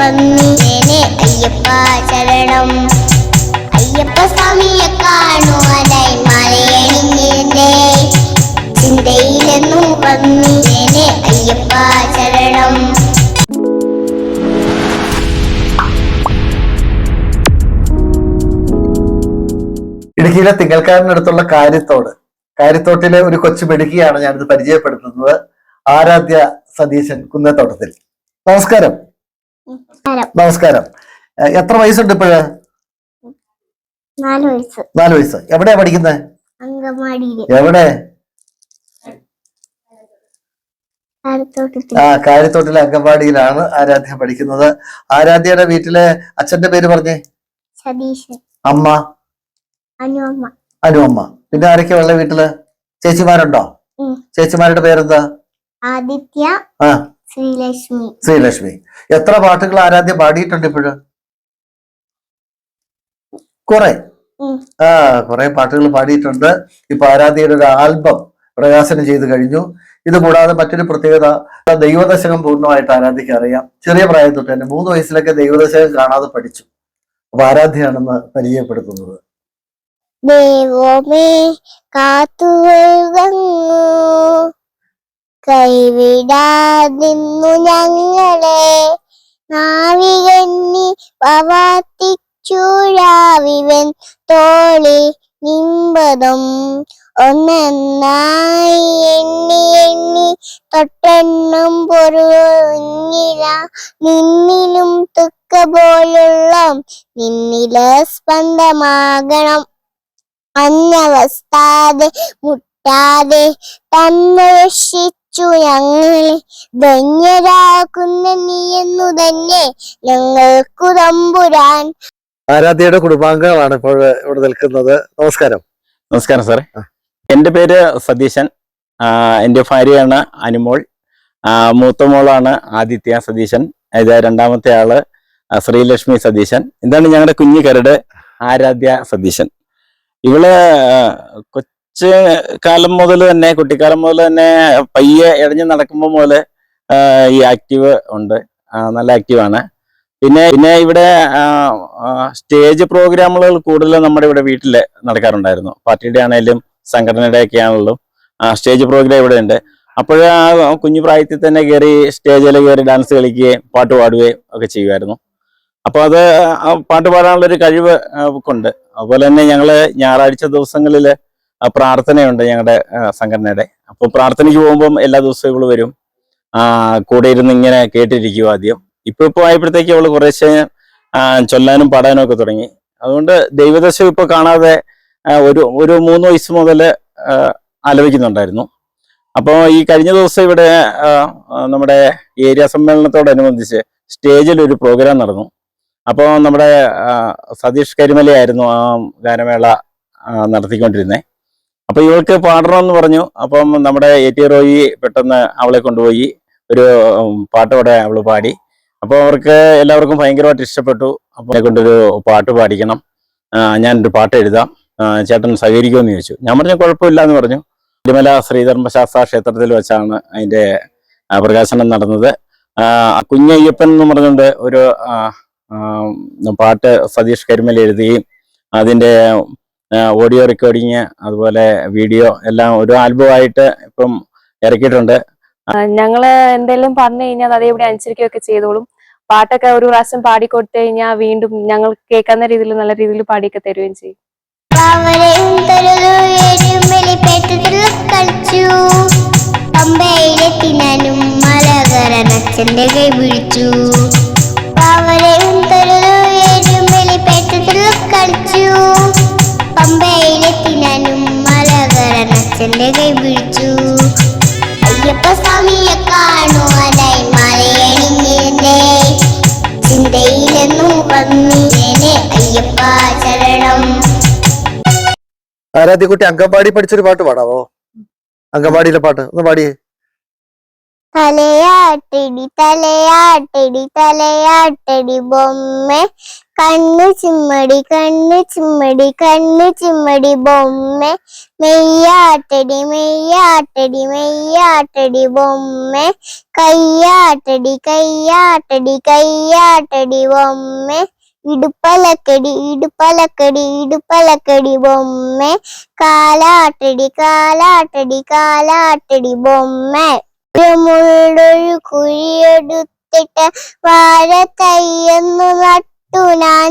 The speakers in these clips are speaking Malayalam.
വന്നേനെ അയ്യപ്പ ശരണം. അയ്യപ്പ സ്വാമിയെ കാണുവാനായി മലയണിഞ്ഞേനെ ചിന്തയിലെന്നും വന്നേനെ അയ്യപ്പ ശരണം. ഇടുക്കിയിലെ തിങ്ങൽക്കാരനടുത്തുള്ള കാര്യത്തോട്ടിലെ ഒരു കൊച്ചു മെടുക്കിയാണ് ഞാനിത് പരിചയപ്പെടുത്തുന്നത്. ആരാധ്യ സതീശൻ കുന്നത്തോട്ടത്തിൽ. നമസ്കാരം. നമസ്കാരം. എത്ര വയസ്സുണ്ട് ഇപ്പോഴ്? 4 വയസ്സ്. എവിടെയാ പഠിക്കുന്നത്? എവിടെ? കാര്യത്തോട്ടിലെ അംഗൻവാടിയിലാണ് ആരാധ്യ പഠിക്കുന്നത്. ആരാധ്യയുടെ വീട്ടിലെ അച്ഛന്റെ പേര് പറഞ്ഞേ. സതീശൻ. അമ്മ? അനുഅമ്മ. പിന്നെ ആരൊക്കെ ഉള്ള വീട്ടില്? ചേച്ചിമാരുണ്ടോ? ചേച്ചിമാരുടെ പേരെന്താ? ആദിത്യ, ശ്രീലക്ഷ്മി. എത്ര പാട്ടുകൾ ആരാധ്യ പാടിയിട്ടുണ്ട് ഇപ്പോഴ്? കുറെ പാട്ടുകൾ പാടിയിട്ടുണ്ട്. ഇപ്പൊ ആരാധ്യയുടെ ഒരു ആൽബം പ്രകാശനം ചെയ്ത് കഴിഞ്ഞു. ഇത് കൂടാതെ മറ്റൊരു പ്രത്യേകത, ദൈവദശകം പൂർണ്ണമായിട്ട് ആരാധ്യക്ക് അറിയാം. ചെറിയ പ്രായം തൊട്ട് തന്നെ 3 വയസ്സിലൊക്കെ ദൈവദശകം കാണാതെ പഠിച്ചു. അപ്പൊ ആരാധ്യയാണെന്ന് പരിചയപ്പെടുത്തുന്നത്. ദൈവമേ കാത്തുകൊള്ളുന്നു, കൈവിടാതിന്നു ഞങ്ങളെ, നാവികന്നി പവാത്തിച്ചുഴാവിവൻ തോളി നിമ്പതും ഒന്നായി എണ്ണി എണ്ണി തൊട്ടെണ്ണം പൊറുങ്ങില നിന്നിലും തുക്ക പോലുള്ള നിന്നില സ്പന്ദമാകണം. അന്നവസ്ഥാതെ മുട്ടാതെ തന്നരക്ഷിച്ചു ഞങ്ങളെ, ധന്യരാക്കുന്ന നീയെന്നു തന്നെ ഞങ്ങൾക്കു തമ്പുരാൻ. ആരാധ്യയുടെ കുടുംബാംഗങ്ങളാണ് ഇപ്പോൾ ഇവിടെ നിൽക്കുന്നത്. നമസ്കാരം. നമസ്കാരം സാറേ. എൻ്റെ പേര് സതീശൻ. എൻ്റെ ഭാര്യയാണ് അനുമോൾ. മൂത്ത മോളാണ് ആദിത്യ സതീശൻ. ഇത് രണ്ടാമത്തെ ആള് ശ്രീലക്ഷ്മി സതീശൻ. ഇതാണ് ഞങ്ങളുടെ കുഞ്ഞു കരട് ആരാധ്യ സതീശൻ. ഇവള് കുട്ടിക്കാലം മുതൽ തന്നെ പയ്യെ ഇഴഞ്ഞ് നടക്കുമ്പോൾ മുതല് ഈ ആക്റ്റീവ് ഉണ്ട്. നല്ല ആക്റ്റീവാണ്. പിന്നെ ഇവിടെ സ്റ്റേജ് പ്രോഗ്രാമുകൾ കൂടുതലും നമ്മുടെ ഇവിടെ വീട്ടില് നടക്കാറുണ്ടായിരുന്നു. പാർട്ടിയുടെ ആണെങ്കിലും സംഘടനയുടെ ഒക്കെ ആണെങ്കിലും സ്റ്റേജ് പ്രോഗ്രാം ഇവിടെ ഉണ്ട്. അപ്പോഴേ കുഞ്ഞു പ്രായത്തിൽ തന്നെ കയറി സ്റ്റേജിൽ കയറി ഡാൻസ് കളിക്കുകയും പാട്ട് പാടുകയും ഒക്കെ ചെയ്യുമായിരുന്നു. അപ്പൊ അത് പാട്ട് പാടാനുള്ളൊരു കഴിവ് കൊണ്ട്. അതുപോലെ തന്നെ ഞങ്ങള് ഞായറാഴ്ച ദിവസങ്ങളിൽ പ്രാർത്ഥനയുണ്ട് ഞങ്ങളുടെ സംഘടനയുടെ. അപ്പോൾ പ്രാർത്ഥനയ്ക്ക് പോകുമ്പം എല്ലാ ദിവസവും ഇവള് വരും. കൂടെ ഇരുന്ന് ഇങ്ങനെ കേട്ടിരിക്കും ആദ്യം. ഇപ്പൊ ആയപ്പോഴത്തേക്ക് അവള് കുറേശ്ശെ ചൊല്ലാനും പാടാനും ഒക്കെ തുടങ്ങി. അതുകൊണ്ട് ദൈവദശം ഇപ്പൊ കാണാതെ ഒരു 3 വയസ്സ് മുതൽ ആലോചിക്കുന്നുണ്ടായിരുന്നു. അപ്പോൾ ഈ കഴിഞ്ഞ ദിവസം ഇവിടെ നമ്മുടെ ഏരിയ സമ്മേളനത്തോടനുബന്ധിച്ച് സ്റ്റേജിൽ ഒരു പ്രോഗ്രാം നടന്നു. അപ്പോൾ നമ്മുടെ സതീഷ് കരിമലയായിരുന്നു ആ ഗാനമേള നടത്തിക്കൊണ്ടിരുന്നത്. അപ്പൊ ഇവൾക്ക് പാടണമെന്ന് പറഞ്ഞു. അപ്പം നമ്മുടെ AT റോയി പെട്ടെന്ന് അവളെ കൊണ്ടുപോയി ഒരു പാട്ടോടെ അവള് പാടി. അപ്പോൾ അവർക്ക് എല്ലാവർക്കും ഭയങ്കരമായിട്ട് ഇഷ്ടപ്പെട്ടു. അപ്പോൾ എന്നെ കൊണ്ടൊരു പാട്ട് പാടിക്കണം, ഞാനൊരു പാട്ട് എഴുതാം, ചേട്ടൻ സഹകരിക്കുമെന്ന് ചോദിച്ചു. ഞാൻ പറഞ്ഞു കുഴപ്പമില്ല എന്ന് പറഞ്ഞു. തിരുമല ശ്രീധർമ്മശാസ്ത്ര ക്ഷേത്രത്തിൽ വെച്ചാണ് അതിന്റെ പ്രകാശനം നടന്നത്. കുഞ്ഞയ്യപ്പൻ എന്ന് പറഞ്ഞുകൊണ്ട് ഒരു പാട്ട് സതീഷ് കരിമല എഴുതുകയും അതിന്റെ ഓഡിയോ റെക്കോർഡിങ് അതുപോലെ വീഡിയോ എല്ലാം ഒരു ആൽബമായിട്ട് ഇപ്പം ഇറക്കിയിട്ടുണ്ട്. ഞങ്ങള് എന്തെങ്കിലും പറഞ്ഞു കഴിഞ്ഞാൽ അതേവിടെ അനുസരിക്കുകയൊക്കെ ചെയ്തോളും. പാട്ടൊക്കെ ഒരു പ്രാവശ്യം പാടിക്കൊടുത്തു കഴിഞ്ഞാൽ വീണ്ടും ഞങ്ങൾ കേൾക്കുന്ന രീതിയിൽ നല്ല രീതിയിൽ പാടിയൊക്കെ തരുകയും ചെയ്യും. അയ്യപ്പ സ്വാമിയെ കാണുവാനായി മലയണിഞ്ഞേനെ ചിന്തയിലെന്നും വന്നേനെ അയ്യപ്പ ശരണം. ആരാധ്യക്കുട്ടി അംഗൻവാടി പഠിച്ചൊരു പാട്ട് പാടാവോ? അംഗൻവാടിയിലെ പാട്ട് ഒന്ന് പാടിയേ. തലയാട്ടടി തലയാട്ടടി തലയാട്ടടി ബൊമ്മ കണ്ണു ചിമ്മടി കണ്ണു ചിമ്മടി കണ്ണു ചിമ്മടി ബൊമ്മെ മെയ്യാട്ടടി മെയ്യാട്ടടി മെയ്യാട്ടടി ബൊമ്മെ കയ്യാട്ടടി കയ്യാട്ടടി കയ്യാട്ടടി ബൊമ്മെ ഇടുപ്പലക്കടി ഇടുപ്പലക്കടി ഇടുപ്പലക്കടി ബൊമ്മെ കാലാട്ടടി കാലാട്ടടി കാലാട്ടടി ബൊമ്മെ മുള്ളൊരു കുഴിയെടുത്തിട്ട് വാഴ തയ്യെന്നു നട്ടു ഞാൻ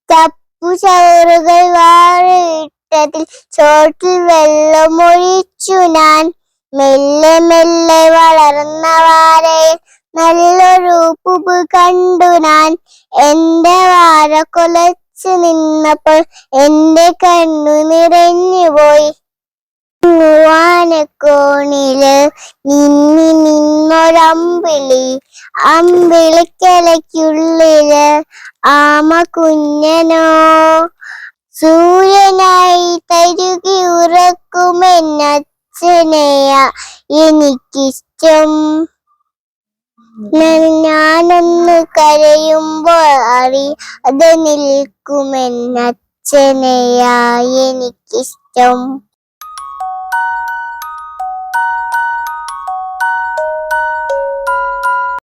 ചപ്പുചവറുകൾ വാഴയിട്ടതിൽ ചോട്ടിൽ വെള്ളമൊഴിച്ചു ഞാൻ മെല്ലെ മെല്ലെ വളർന്ന വാഴയിൽ നല്ലൊരു പൂവ് കണ്ടു ഞാൻ എന്റെ വാഴ കൊലച്ചു നിന്നപ്പോൾ എന്റെ കണ്ണു നിറഞ്ഞുപോയി വാനക്കോണില് നിന്നൊരമ്പിളി അമ്പിളിക്കലയ്ക്കുള്ളില് ആമ കുഞ്ഞനോ സൂര്യനായി തരുകി ഉറക്കുമെന്നച്ഛനെയാ എനിക്കിഷ്ടം ഞാനൊന്ന് കരയുമ്പോൾ അറിയാതെ നിൽക്കുമെന്നച്ഛനെയാ എനിക്കിഷ്ടം